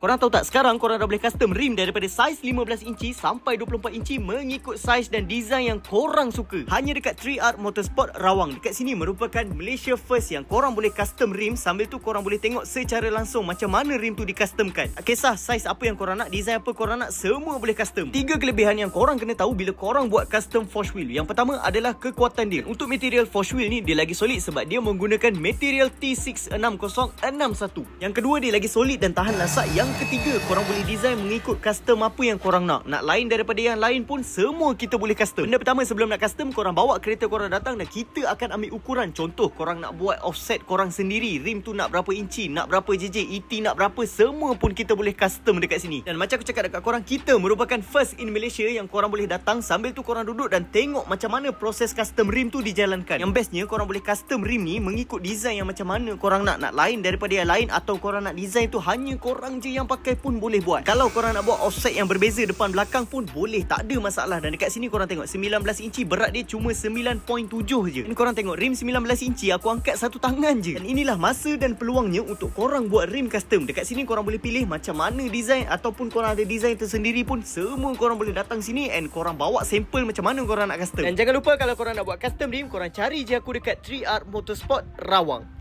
Korang tahu tak, sekarang korang dah boleh custom rim daripada saiz 15 inci sampai 24 inci mengikut saiz dan design yang korang suka. Hanya dekat 3R Motorsport Rawang. Dekat sini merupakan Malaysia first yang korang boleh custom rim, sambil tu korang boleh tengok secara langsung macam mana rim tu dicustomkan. Tak kisah saiz apa yang korang nak, design apa korang nak, semua boleh custom. 3 kelebihan yang korang kena tahu bila korang buat custom forge wheel. Yang pertama adalah kekuatan dia. Untuk material forge wheel ni, dia lagi solid sebab dia menggunakan material T66061. Yang kedua, dia lagi solid dan tahan lasak. Yang ketiga, korang boleh design mengikut custom apa yang korang nak. Nak lain daripada yang lain pun semua kita boleh custom. Benda pertama, sebelum nak custom, korang bawa kereta korang datang dan kita akan ambil ukuran. Contoh, korang nak buat offset korang sendiri, rim tu nak berapa inci, nak berapa JJ, ET nak berapa, semua pun kita boleh custom dekat sini. Dan macam aku cakap dekat korang, kita merupakan first in Malaysia yang korang boleh datang sambil tu korang duduk dan tengok macam mana proses custom rim tu dijalankan. Yang bestnya, korang boleh custom rim ni mengikut design yang macam mana korang nak. Nak lain daripada yang lain atau korang nak design tu hanya korang je yang pakai pun boleh buat. Kalau korang nak buat offset yang berbeza depan belakang pun boleh, tak ada masalah. Dan dekat sini korang tengok 19 inci, berat dia cuma 9.7 je. Dan korang tengok rim 19 inci aku angkat satu tangan je. Dan inilah masa dan peluangnya untuk korang buat rim custom. Dekat sini korang boleh pilih macam mana design, ataupun korang ada design tersendiri pun semua korang boleh datang sini and korang bawa sampel macam mana korang nak custom. Dan jangan lupa, kalau korang nak buat custom rim, korang cari je aku dekat 3R Motorsport Rawang.